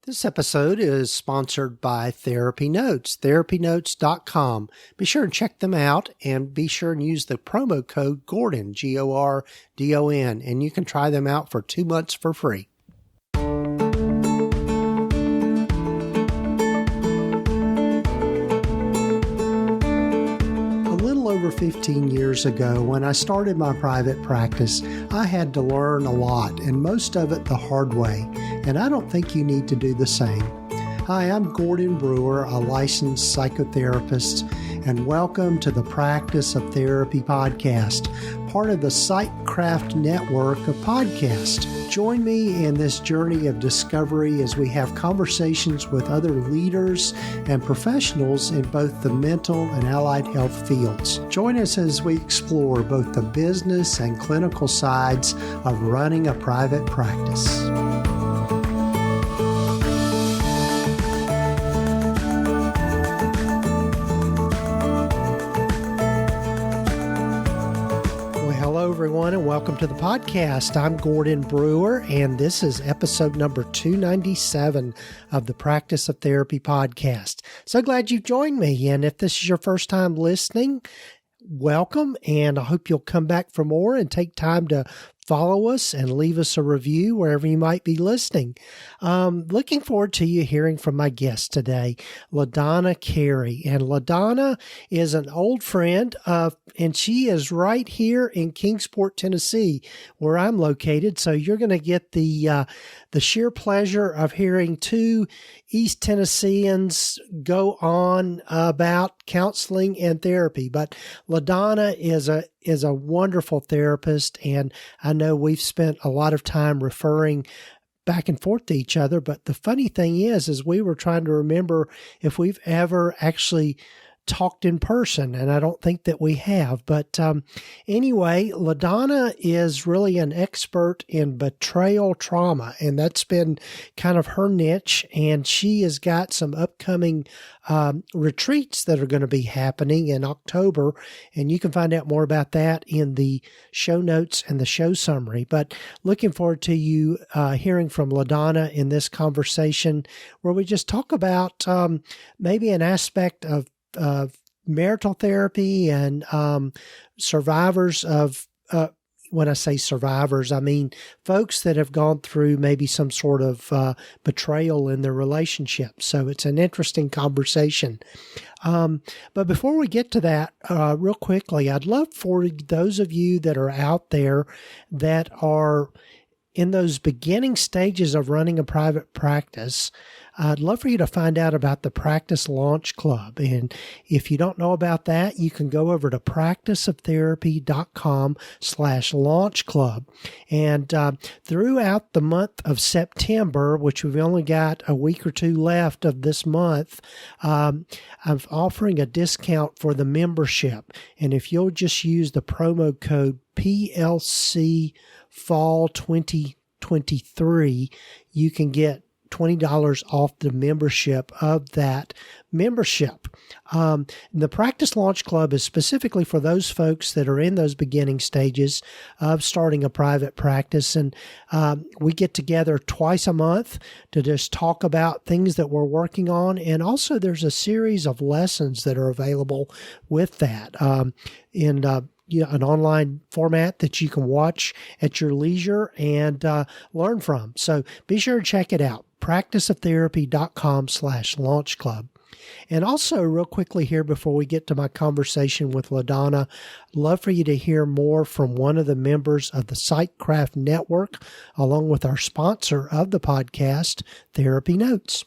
This episode is sponsored by TherapyNotes, therapynotes.com. Be sure and check them out and be sure and use the promo code Gordon, Gordon, and you can try them out for 2 months for free. Over 15 years ago, when I started my private practice, I had to learn a lot, and most of it the hard way, and I don't think you need to do the same. Hi, I'm Gordon Brewer, a licensed psychotherapist, and welcome to the Practice of Therapy podcast, part of the Psychcraft network of podcasts. Join me in this journey of discovery as we have conversations with other leaders and professionals in both the mental and allied health fields. Join us as we explore both the business and clinical sides of running a private practice. Everyone, and welcome to the podcast. I'm Gordon Brewer, and this is episode number 297 of the Practice of Therapy podcast. So glad you've joined me, and if this is your first time listening, welcome, and I hope you'll come back for more and take time to follow us and leave us a review wherever you might be listening. Looking forward to you hearing from my guest today, LaDonna Carey. And LaDonna is an old friend, and she is right here in Kingsport, Tennessee, where I'm located. So you're going to get the sheer pleasure of hearing two East Tennesseans go on about counseling and therapy. But LaDonna is a wonderful therapist, and I know we've spent a lot of time referring back and forth to each other. But the funny thing is we were trying to remember if we've ever actually talked in person, and I don't think that we have. But anyway, LaDonna is really an expert in betrayal trauma, and that's been kind of her niche, and she has got some upcoming retreats that are going to be happening in October, and you can find out more about that in the show notes and the show summary. But looking forward to you hearing from LaDonna in this conversation where we just talk about maybe an aspect of marital therapy and survivors of, when I say survivors, I mean folks that have gone through maybe some sort of betrayal in their relationship. So it's an interesting conversation. But before we get to that, real quickly, I'd love for those of you that are out there that are in those beginning stages of running a private practice, I'd love for you to find out about the Practice Launch Club. And if you don't know about that, you can go over to practiceoftherapy.com/launch club. And throughout the month of September, which we've only got a week or two left of this month, I'm offering a discount for the membership. And if you'll just use the promo code PLC Fall 2023, you can get $20 off the membership of that membership. The Practice Launch Club is specifically for those folks that are in those beginning stages of starting a private practice. And we get together twice a month to just talk about things that we're working on. And also there's a series of lessons that are available with that in an online format that you can watch at your leisure and learn from. So be sure to check it out. practiceoftherapy.com/launch club. And also real quickly here before we get to my conversation with LaDonna, love for you to hear more from one of the members of the Psychcraft network, along with our sponsor of the podcast, TherapyNotes.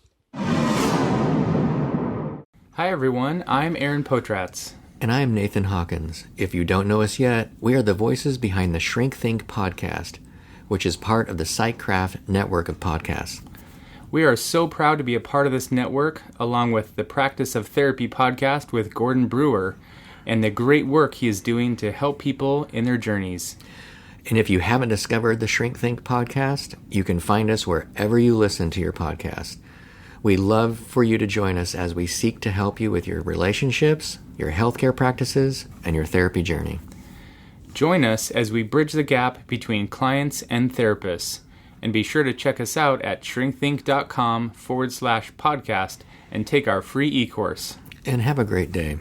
Hi everyone, I'm Aaron Potratz. And I'm Nathan Hawkins. If you don't know us yet, we are the voices behind the Shrink Think podcast, which is part of the Psychcraft network of podcasts. We are so proud to be a part of this network, along with the Practice of Therapy podcast with Gordon Brewer, and the great work he is doing to help people in their journeys. And if you haven't discovered the Shrink Think podcast, you can find us wherever you listen to your podcast. We'd love for you to join us as we seek to help you with your relationships, your healthcare practices, and your therapy journey. Join us as we bridge the gap between clients and therapists And be sure to check us out at shrinkthink.com/podcast and take our free e-course. And have a great day.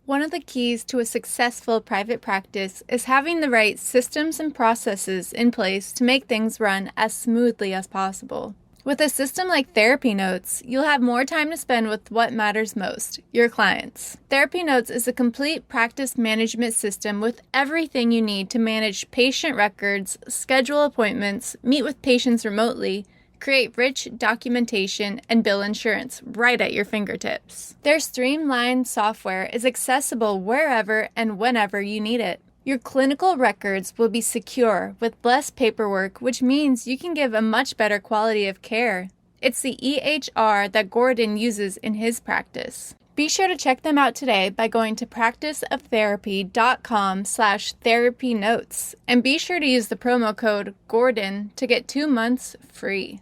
One of the keys to a successful private practice is having the right systems and processes in place to make things run as smoothly as possible. With a system like TherapyNotes, you'll have more time to spend with what matters most, your clients. TherapyNotes is a complete practice management system with everything you need to manage patient records, schedule appointments, meet with patients remotely, create rich documentation, and bill insurance right at your fingertips. Their streamlined software is accessible wherever and whenever you need it. Your clinical records will be secure with less paperwork, which means you can give a much better quality of care. It's the EHR that Gordon uses in his practice. Be sure to check them out today by going to practiceoftherapy.com/therapynotes and be sure to use the promo code GORDON to get 2 months free.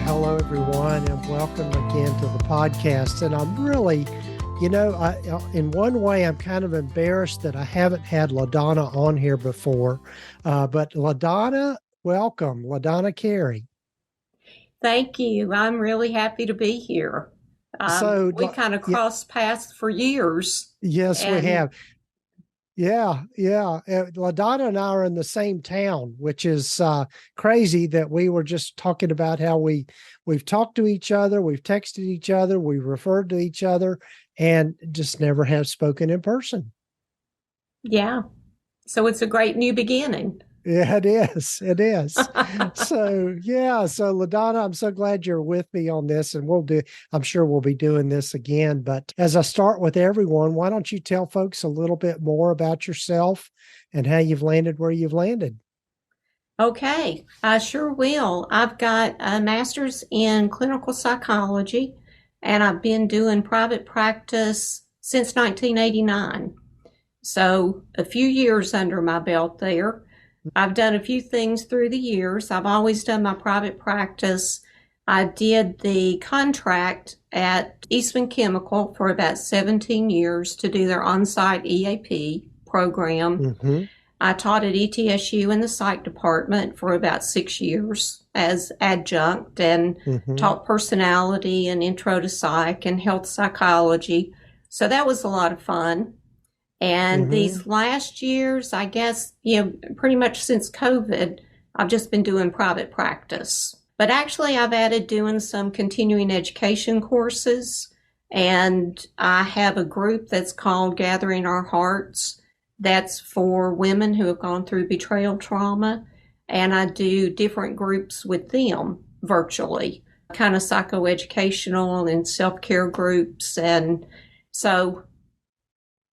Hello, everyone, and welcome again to the podcast. And I'm really, in one way, I'm kind of embarrassed that I haven't had LaDonna on here before. But LaDonna, welcome, LaDonna Carey. Thank you. I'm really happy to be here. We kind of crossed paths for years. Yes, we have. Yeah. LaDonna and I are in the same town, which is crazy that we were just talking about how we've talked to each other, we've texted each other, we've referred to each other, and just never have spoken in person. Yeah. So it's a great new beginning. Yeah, it is. It is. So LaDonna, I'm so glad you're with me on this, and I'm sure we'll be doing this again. But as I start with everyone, why don't you tell folks a little bit more about yourself and how you've landed where you've landed? Okay, I sure will. I've got a master's in clinical psychology, and I've been doing private practice since 1989. So a few years under my belt there. I've done a few things through the years. I've always done my private practice. I did the contract at Eastman Chemical for about 17 years to do their on-site EAP program. Mm-hmm. I taught at ETSU in the psych department for about 6 years as adjunct and taught personality and intro to psych and health psychology. So that was a lot of fun. And these last years, I guess, pretty much since COVID, I've just been doing private practice. But actually, I've added doing some continuing education courses. And I have a group that's called Gathering Our Hearts. That's for women who have gone through betrayal trauma. And I do different groups with them virtually, kind of psychoeducational and self-care groups. And so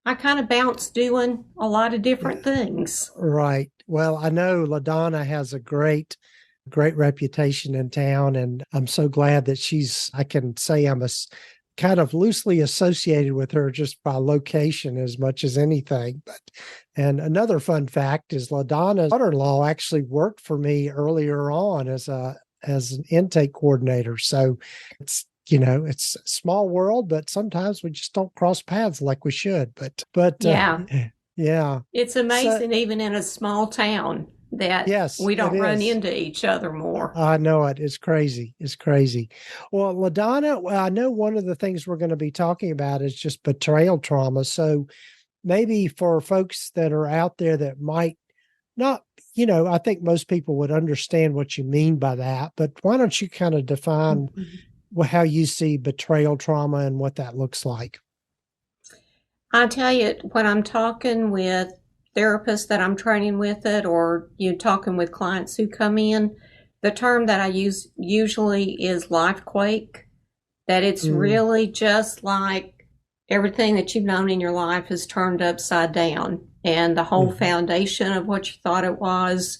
I kind of bounce doing a lot of different things. Right. Well, I know LaDonna has a great reputation in town, and I'm so glad that I can say I'm kind of loosely associated with her just by location as much as anything. And another fun fact is LaDonna's daughter-in-law actually worked for me earlier on as an intake coordinator. So it's a small world, but sometimes we just don't cross paths like we should. But yeah. It's amazing, even in a small town, that we don't run into each other more. I know it. It's crazy. It's crazy. Well, LaDonna, I know one of the things we're going to be talking about is just betrayal trauma. So maybe for folks that are out there that might not, I think most people would understand what you mean by that, but why don't you kind of define how you see betrayal trauma and what that looks like? I tell you, when I'm talking with therapists that I'm training with it, or talking with clients who come in, the term that I use usually is life quake, that it's really just like everything that you've known in your life is turned upside down, and the whole foundation of what you thought it was.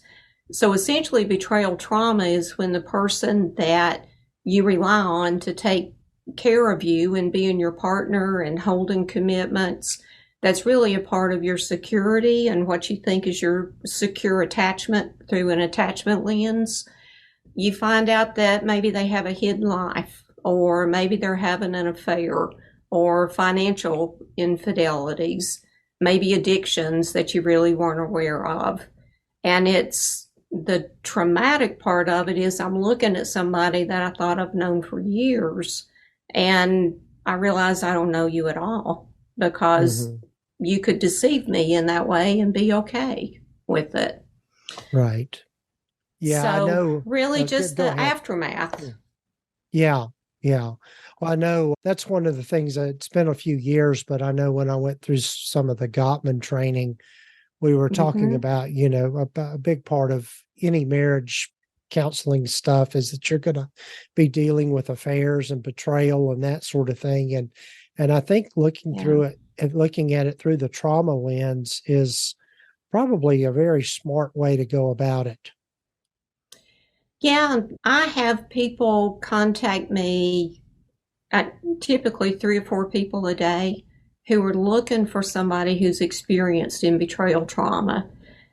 So essentially, betrayal trauma is when the person that you rely on to take care of you and being your partner and holding commitments, that's really a part of your security and what you think is your secure attachment through an attachment lens. you find out that maybe they have a hidden life, or maybe they're having an affair, or financial infidelities, maybe addictions that you really weren't aware of. And it's the traumatic part of it is I'm looking at somebody that I thought I've known for years, and I realize I don't know you at all because you could deceive me in that way and be okay with it. Right. Yeah, So I know. really just Go the ahead. aftermath. Yeah, yeah. Well, I know that's one of the things that it's been a few years, but I know when I went through some of the Gottman training, we were talking about, a big part of any marriage counseling stuff is that you're going to be dealing with affairs and betrayal and that sort of thing. And I think looking through it and looking at it through the trauma lens is probably a very smart way to go about it. Yeah, I have people contact me, typically 3 or 4 people a day, who are looking for somebody who's experienced in betrayal trauma.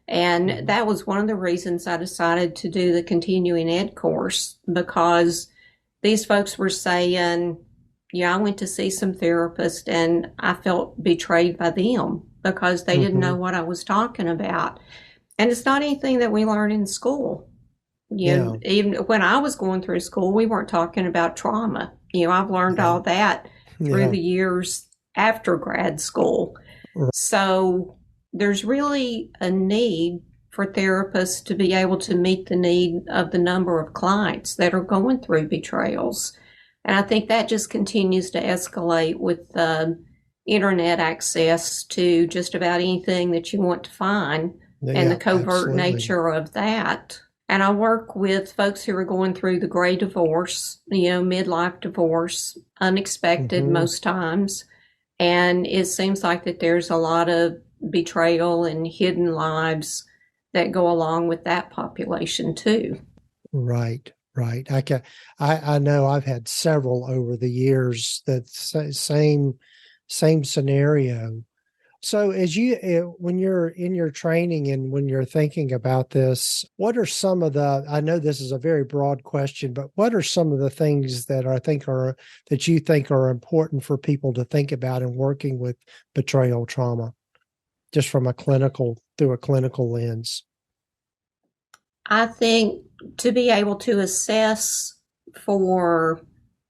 And that was one of the reasons I decided to do the continuing ed course, because these folks were saying, I went to see some therapists and I felt betrayed by them because they didn't know what I was talking about. And it's not anything that we learn in school. Even when I was going through school, we weren't talking about trauma. I've learned all that through the years after grad school. So there's really a need for therapists to be able to meet the need of the number of clients that are going through betrayals. And I think that just continues to escalate with internet access to just about anything that you want to find and the covert nature of that. And I work with folks who are going through the gray divorce, midlife divorce, unexpected most times. And it seems like that there's a lot of betrayal and hidden lives that go along with that population too. Right. I know I've had several over the years that same scenario. So as when you're in your training and when you're thinking about this, what are some of I know this is a very broad question, but what are some of the things that that you think are important for people to think about in working with betrayal trauma, just through a clinical lens? I think to be able to assess for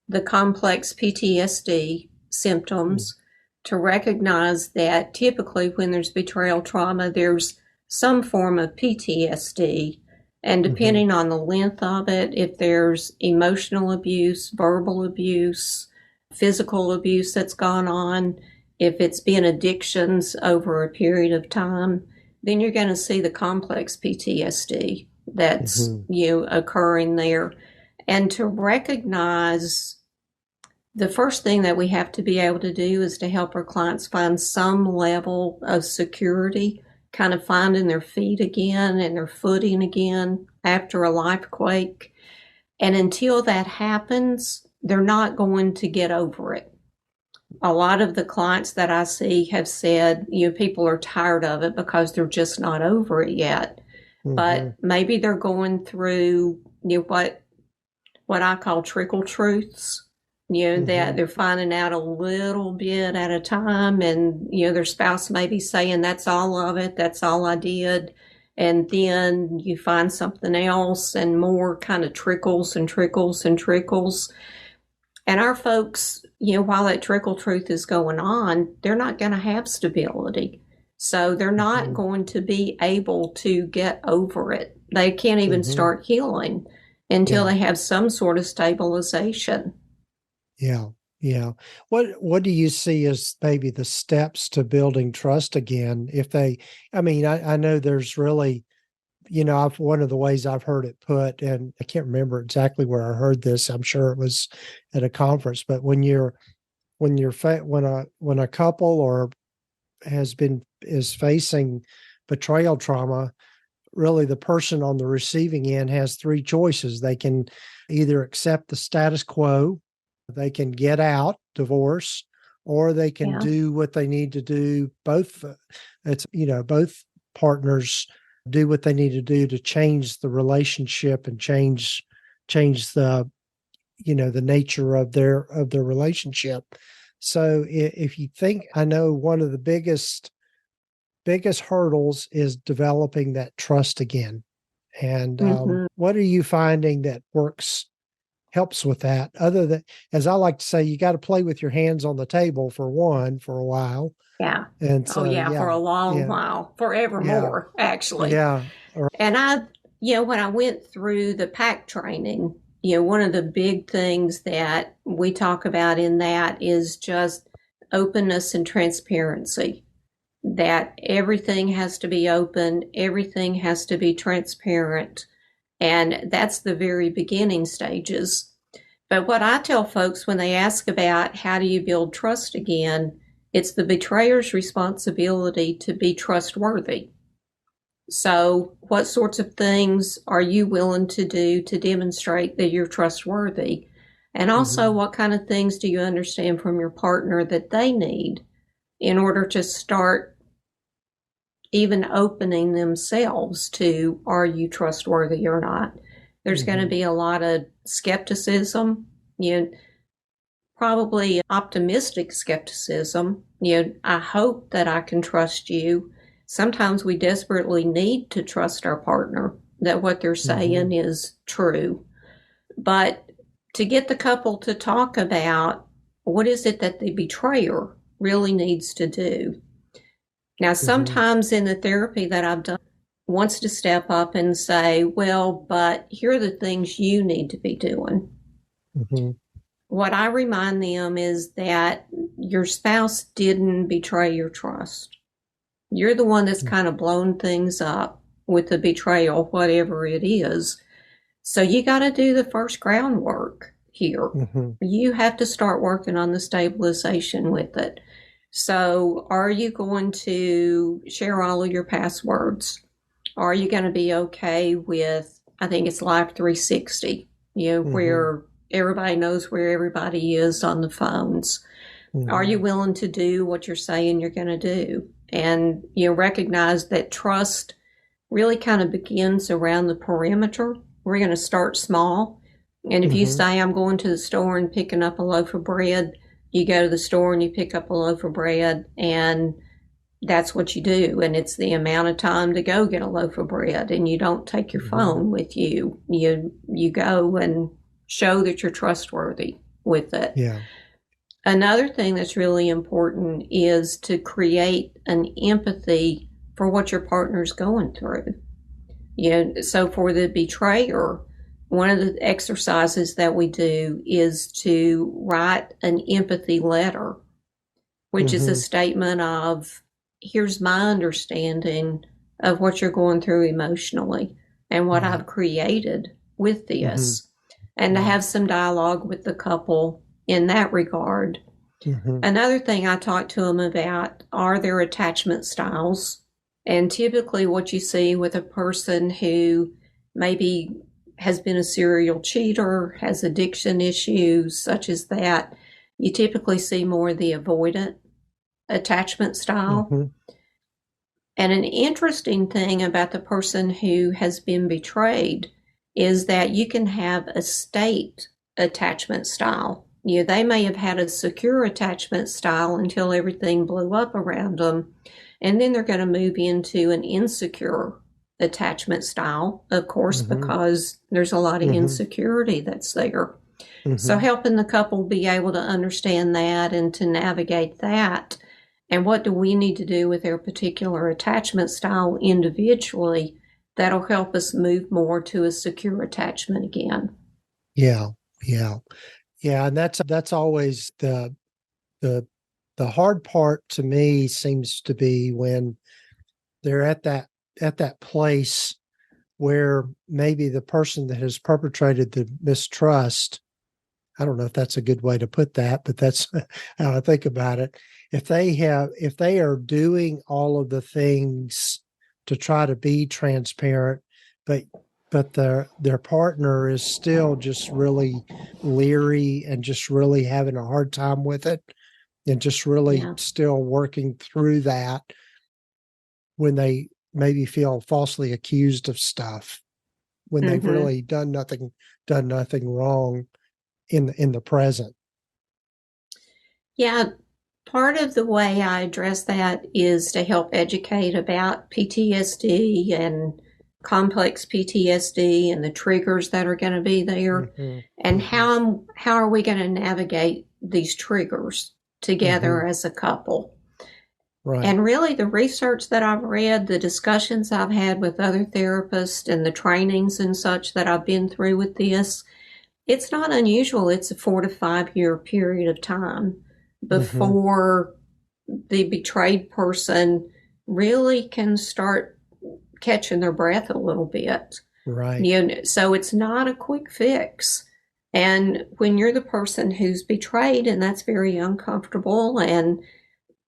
the complex PTSD symptoms, to recognize that typically when there's betrayal trauma, there's some form of PTSD. And depending on the length of it, if there's emotional abuse, verbal abuse, physical abuse that's gone on, if it's been addictions over a period of time, then you're going to see the complex PTSD that's occurring there. And to recognize, the first thing that we have to be able to do is to help our clients find some level of security, kind of finding their feet again and their footing again after a life quake. And until that happens, they're not going to get over it. A lot of the clients that I see have said, people are tired of it because they're just not over it yet. But maybe they're going through what I call trickle truths. That they're finding out a little bit at a time, and their spouse may be saying, that's all of it, that's all I did, and then you find something else and more kind of trickles and trickles and trickles. And our folks, while that trickle truth is going on, they're not going to have stability, so they're not going to be able to get over it. They can't even start healing until they have some sort of stabilization. Yeah. What do you see as maybe the steps to building trust again? I know there's really, one of the ways I've heard it put, and I can't remember exactly where I heard this. I'm sure it was at a conference, but when a couple or is facing betrayal trauma, really the person on the receiving end has 3 choices. They can either accept the status quo, they can get out, divorce, or they can do what they need to do. Both partners do what they need to do to change the relationship and change change the the nature of their relationship. So if you think, I know one of the biggest hurdles is developing that trust again. And what are you finding that helps with that? Other than, as I like to say, you got to play with your hands on the table for a while. Yeah. And so, for a long while, forevermore, actually. Yeah. And when I went through the PAC training, one of the big things that we talk about in that is just openness and transparency. That everything has to be open, everything has to be transparent. And that's the very beginning stages. But what I tell folks when they ask about how do you build trust again, it's the betrayer's responsibility to be trustworthy. So what sorts of things are you willing to do to demonstrate that you're trustworthy? And also, what kind of things do you understand from your partner that they need in order to start even opening themselves to, are you trustworthy or not? There's going to be a lot of skepticism, probably optimistic skepticism. I hope that I can trust you. Sometimes we desperately need to trust our partner that what they're saying is true. But to get the couple to talk about what is it that the betrayer really needs to do. Now, sometimes in the therapy that I've done, wants to step up and say, well, but here are the things you need to be doing. What I remind them is that your spouse didn't betray your trust. You're the one that's kind of blown things up with the betrayal, whatever it is. So you got to do the first groundwork here. You have to start working on the stabilization with it. So are you going to share all of your passwords? Are you going to be okay with, I think it's Life 360, where everybody knows where everybody is on the phones? Are you willing to do what you're saying you're going to do? And recognize that trust really kind of begins around the perimeter. We're going to start small. And if you say, I'm going to the store and picking up a loaf of bread, you go to the store and you pick up a loaf of bread, and that's what you do. And it's the amount of time to go get a loaf of bread, and you don't take your phone with you. You go and show that you're trustworthy with it. Yeah. Another thing that's really important is to create an empathy for what your partner's going through. So for the betrayer, one of the exercises that we do is to write an empathy letter, which is a statement of, here's my understanding of what you're going through emotionally and what I've created with this, and to have some dialogue with the couple in that regard. Another thing I talk to them about are their attachment styles. And typically what you see with a person who maybe has been a serial cheater, has addiction issues such as that, you typically see more of the avoidant attachment style. And an interesting thing about the person who has been betrayed is that you can have a state attachment style. They may have had a secure attachment style until everything blew up around them, and then they're going to move into an insecure attachment style, of course, because there's a lot of insecurity that's there. So helping the couple be able to understand that and to navigate that, and what do we need to do with their particular attachment style individually that'll help us move more to a secure attachment again. Yeah, and that's always the hard part to me, seems to be when they're at that place where maybe the person that has perpetrated the mistrust, I don't know if that's a good way to put that, but that's how I think about it. If they are doing all of the things to try to be transparent, but their partner is still just really leery and just really having a hard time with it, and just really still working through that, when they maybe feel falsely accused of stuff when they've really done nothing done nothing wrong in the present. Yeah, part of the way I address that is to help educate about PTSD and complex PTSD and the triggers that are going to be there, and how are we going to navigate these triggers together as a couple. Right. And really, the research that I've read, the discussions I've had with other therapists, and the trainings and such that I've been through with this, it's not unusual. It's a 4 to 5 year period of time before the betrayed person really can start catching their breath a little bit. Right. You know, so it's not a quick fix. And when you're the person who's betrayed, and that's very uncomfortable, and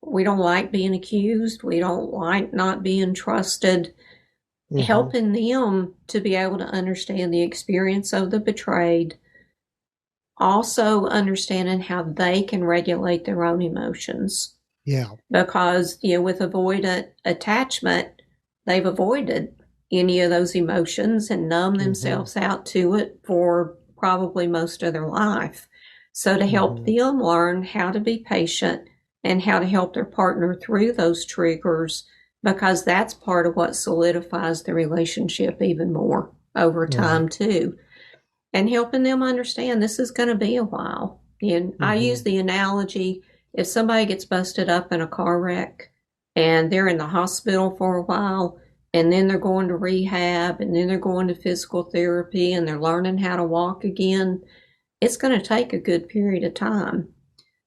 we don't like being accused, we don't like not being trusted, helping them to be able to understand the experience of the betrayed, also understanding how they can regulate their own emotions. Yeah. Because, you know, with avoidant attachment, they've avoided any of those emotions and numbed themselves out to it for probably most of their life. So to help them learn how to be patient and how to help their partner through those triggers, because that's part of what solidifies the relationship even more over time too. And helping them understand this is going to be a while. And I use the analogy, if somebody gets busted up in a car wreck and they're in the hospital for a while, and then they're going to rehab, and then they're going to physical therapy, and they're learning how to walk again, it's going to take a good period of time.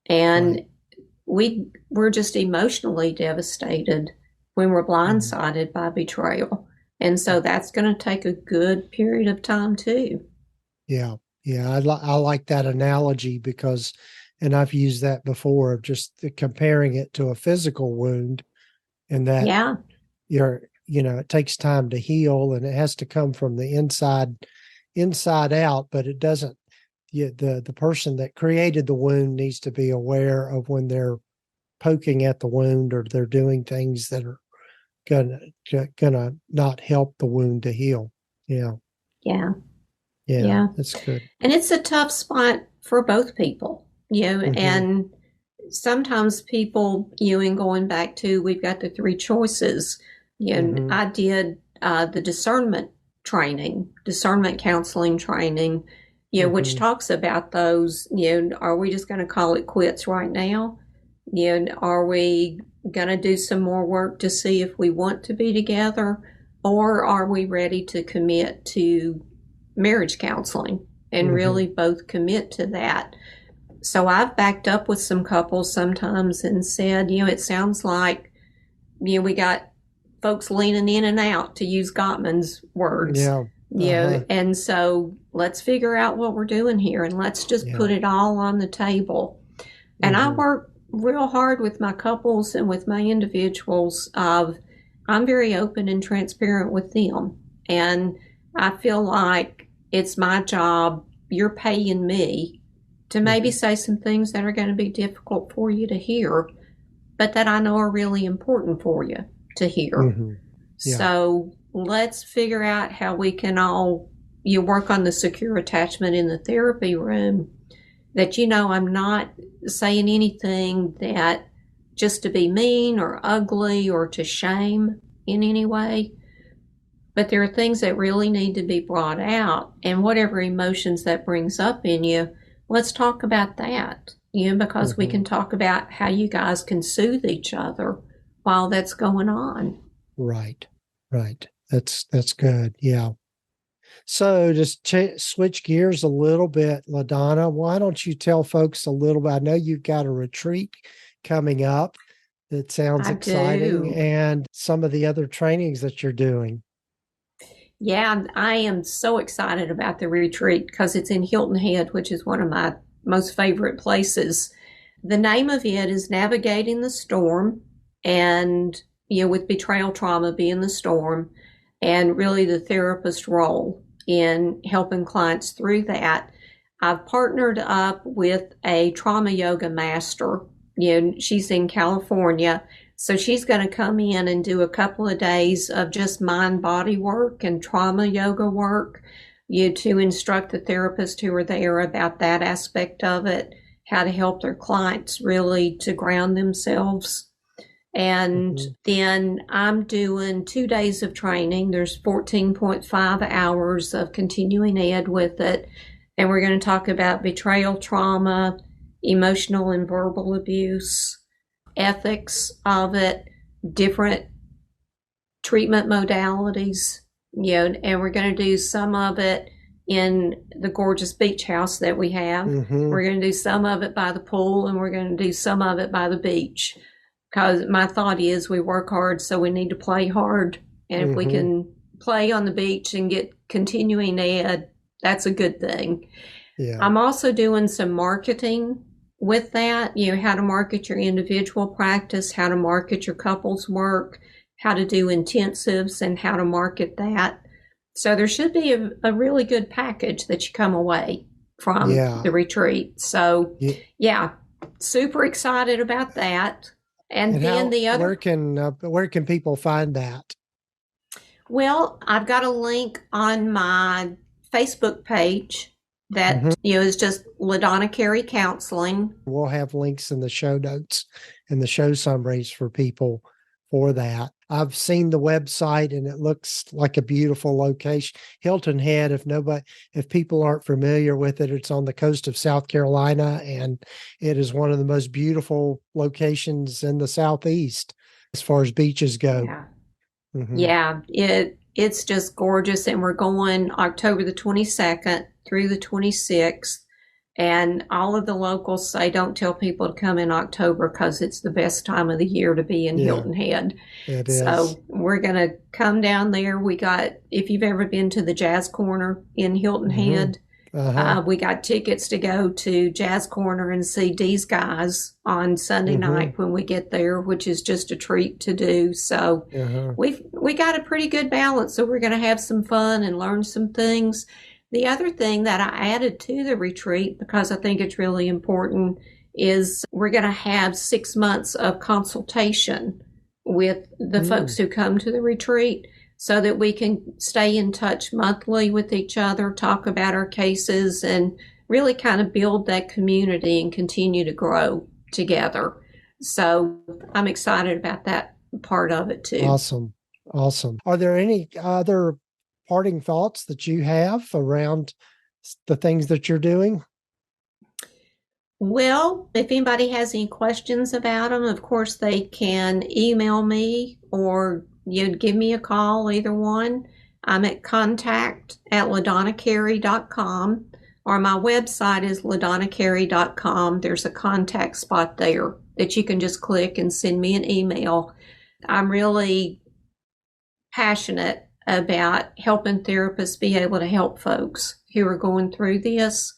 And we're just emotionally devastated when we're blindsided by betrayal. And so that's going to take a good period of time too. Yeah. Yeah. I like that analogy because, and I've used that before, of just comparing it to a physical wound, and that it takes time to heal, and it has to come from the inside out, but it doesn't, the person that created the wound needs to be aware of when they're poking at the wound or they're doing things that are gonna not help the wound to heal. Yeah. That's good. And it's a tough spot for both people, and sometimes people, and going back to, we've got the 3 choices. I did the discernment counseling training, which talks about those, are we just going to call it quits right now? Are we going to do some more work to see if we want to be together, or are we ready to commit to marriage counseling and really both commit to that? So I've backed up with some couples sometimes and said, it sounds like, we got folks leaning in and out, to use Gottman's words. And so let's figure out what we're doing here, and let's just put it all on the table. And I work real hard with my couples and with my individuals I'm very open and transparent with them. And I feel like it's my job, you're paying me to maybe say some things that are going to be difficult for you to hear, but that I know are really important for you to hear. So let's figure out how we can all work on the secure attachment in the therapy room, that I'm not saying anything that just to be mean or ugly or to shame in any way. But there are things that really need to be brought out, and whatever emotions that brings up in you, let's talk about that, because we can talk about how you guys can soothe each other while that's going on. Right. That's good. Yeah. So just switch gears a little bit, LaDonna, why don't you tell folks a little bit? I know you've got a retreat coming up that sounds exciting, and some of the other trainings that you're doing. Yeah, I am so excited about the retreat because it's in Hilton Head, which is one of my most favorite places. The name of it is Navigating the Storm, and with betrayal trauma being the storm, and really the therapist role in helping clients through that. I've partnered up with a trauma yoga master. She's in California, so she's going to come in and do a couple of days of just mind-body work and trauma yoga work, to instruct the therapists who are there about that aspect of it, how to help their clients really to ground themselves. And then I'm doing 2 days of training. There's 14.5 hours of continuing ed with it. And we're going to talk about betrayal trauma, emotional and verbal abuse, ethics of it, different treatment modalities, and we're going to do some of it in the gorgeous beach house that we have. We're going to do some of it by the pool, and we're going to do some of it by the beach. Because my thought is we work hard, so we need to play hard. And if we can play on the beach and get continuing ed, that's a good thing. Yeah. I'm also doing some marketing with that, how to market your individual practice, how to market your couples work, how to do intensives, and how to market that. So there should be a really good package that you come away from the retreat. So, super excited about that. And then the other... Where can people find that? Well, I've got a link on my Facebook page that is just LaDonna Carey Counseling. We'll have links in the show notes and the show summaries for people for that. I've seen the website and it looks like a beautiful location. Hilton Head, if people aren't familiar with it, it's on the coast of South Carolina, and it is one of the most beautiful locations in the Southeast as far as beaches go. Yeah, it's just gorgeous, and we're going October the 22nd through the 26th. And all of the locals say don't tell people to come in October because it's the best time of the year to be in Hilton Head. It is. So we're going to come down there. If you've ever been to the Jazz Corner in Hilton Head, we got tickets to go to Jazz Corner and see these guys on Sunday night when we get there, which is just a treat to do. So we got a pretty good balance. So we're going to have some fun and learn some things. The other thing that I added to the retreat, because I think it's really important, is we're going to have 6 months of consultation with the folks who come to the retreat so that we can stay in touch monthly with each other, talk about our cases, and really kind of build that community and continue to grow together. So I'm excited about that part of it too. Awesome. Are there any other parting thoughts that you have around the things that you're doing? Well, if anybody has any questions about them, of course, they can email me or give me a call, either one. I'm at contact@LaDonnaCarey.com, or my website is LaDonnaCarey.com. There's a contact spot there that you can just click and send me an email. I'm really passionate about helping therapists be able to help folks who are going through this.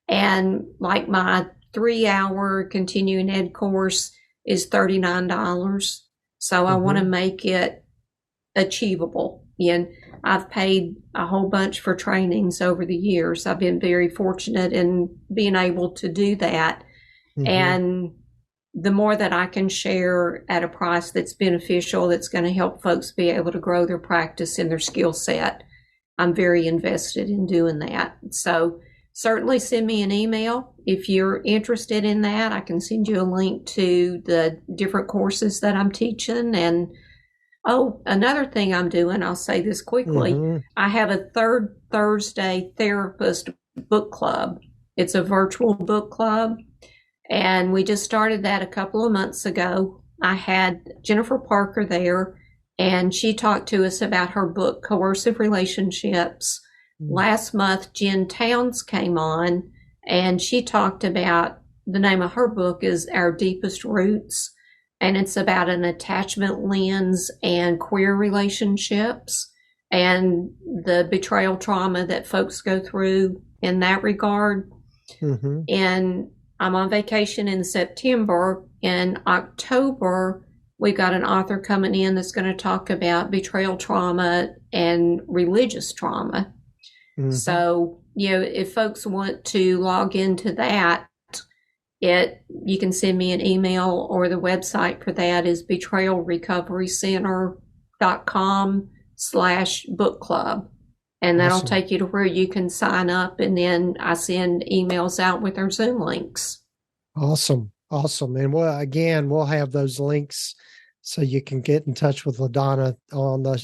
And like my 3-hour continuing ed course is $39. So I want to make it achievable. And I've paid a whole bunch for trainings over the years. I've been very fortunate in being able to do that. And the more that I can share at a price that's beneficial, that's going to help folks be able to grow their practice and their skill set, I'm very invested in doing that. So certainly send me an email. If you're interested in that, I can send you a link to the different courses that I'm teaching. And another thing I'm doing, I'll say this quickly. I have a Third Thursday Therapist book club. It's a virtual book club. And we just started that a couple of months ago. I had Jennifer Parker there, and she talked to us about her book, Coercive Relationships. Last month, Jen Towns came on, and she talked about, the name of her book is Our Deepest Roots, and it's about an attachment lens and queer relationships and the betrayal trauma that folks go through in that regard. And I'm on vacation in September. In October, we've got an author coming in that's going to talk about betrayal trauma and religious trauma. So, if folks want to log into that, you can send me an email, or the website for that is betrayalrecoverycenter.com/book club. And that'll Awesome. take you to where you can sign up, and then I send emails out with our Zoom links. Awesome. Awesome. And we'll have those links so you can get in touch with LaDonna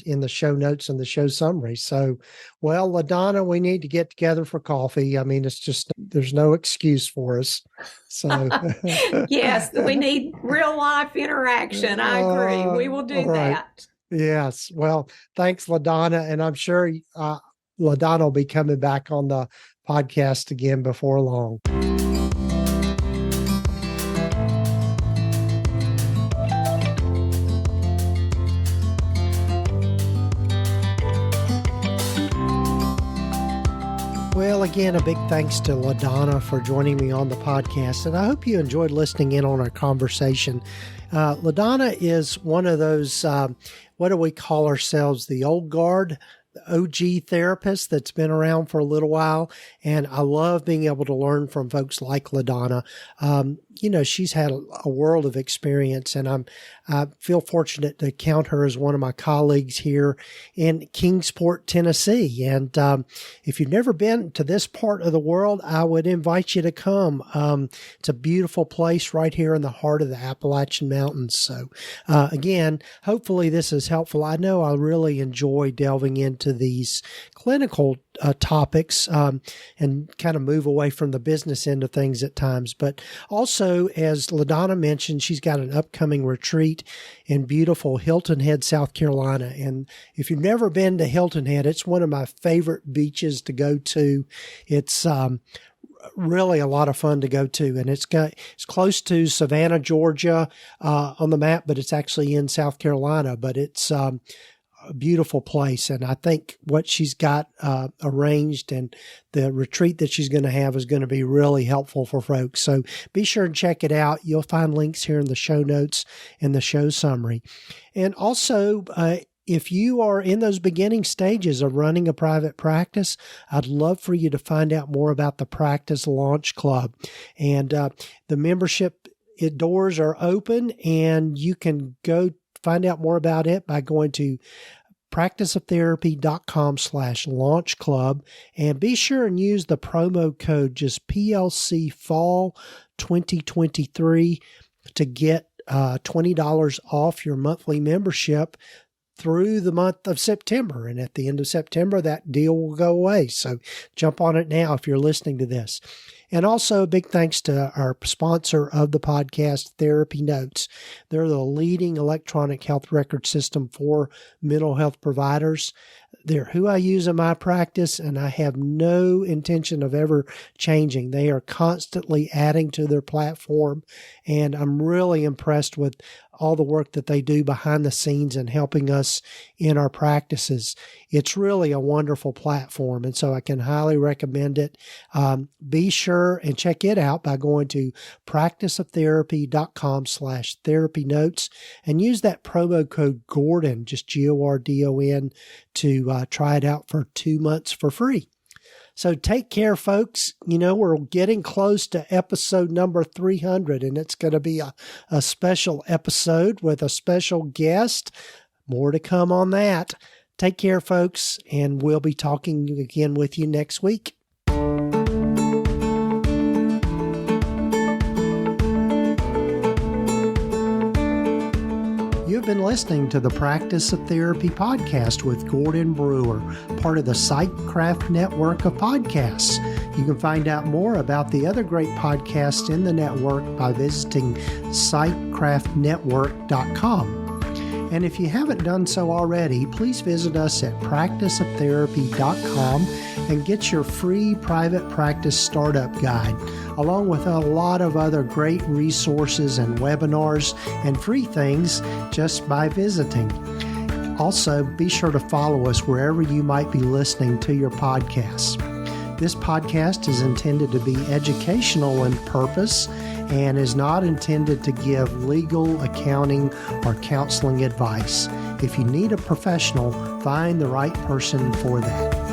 in the show notes and the show summary. So, well, LaDonna, we need to get together for coffee. I mean, it's just, there's no excuse for us. So Yes, we need real life interaction. I agree. We will do that. Yes. Well, thanks, LaDonna. And I'm sure LaDonna will be coming back on the podcast again before long. Well, again, a big thanks to LaDonna for joining me on the podcast, and I hope you enjoyed listening in on our conversation. LaDonna is one of those, what do we call ourselves, the old guard, the OG therapist that's been around for a little while, and I love being able to learn from folks like LaDonna. She's had a world of experience, and I feel fortunate to count her as one of my colleagues here in Kingsport, Tennessee. And if you've never been to this part of the world, I would invite you to come. It's a beautiful place right here in the heart of the Appalachian Mountains. So again, hopefully this is helpful. I know I really enjoy delving into these clinical topics and kind of move away from the business end of things at times. But also, as LaDonna mentioned, she's got an upcoming retreat in beautiful Hilton Head, South Carolina. And if you've never been to Hilton Head, it's one of my favorite beaches to go to. It's really a lot of fun to go to, and it's close to Savannah, Georgia on the map, but it's actually in South Carolina. But it's a beautiful place, and I think what she's got arranged and the retreat that she's going to have is going to be really helpful for folks. So be sure and check it out. You'll find links here in the show notes and the show summary. And also, if you are in those beginning stages of running a private practice, I'd love for you to find out more about the Practice Launch Club. And the membership doors are open, and you can go find out more about it by going to practiceoftherapy.com/launch club, and be sure and use the promo code just PLC Fall 2023 to get $20 off your monthly membership through the month of September. And at the end of September, that deal will go away. So jump on it now if you're listening to this. And also a big thanks to our sponsor of the podcast, TherapyNotes. They're the leading electronic health record system for mental health providers. They're who I use in my practice, and I have no intention of ever changing. They are constantly adding to their platform, and I'm really impressed with all the work that they do behind the scenes and helping us in our practices. It's really a wonderful platform, and so I can highly recommend it. Be sure and check it out by going to practiceoftherapy.com/therapynotes and use that promo code Gordon, just GORDON, to try it out for 2 months for free. So take care, folks. We're getting close to episode number 300, and it's going to be a special episode with a special guest. More to come on that. Take care, folks, and we'll be talking again with you next week. You've been listening to the Practice of Therapy podcast with Gordon Brewer, part of the Psychcraft network of podcasts. You can find out more about the other great podcasts in the network by visiting psychcraftnetwork.com. And if you haven't done so already, please visit us at practiceoftherapy.com and get your free private practice startup guide, along with a lot of other great resources and webinars and free things just by visiting. Also, be sure to follow us wherever you might be listening to your podcasts. This podcast is intended to be educational in purpose and is not intended to give legal, accounting, or counseling advice. If you need a professional, find the right person for that.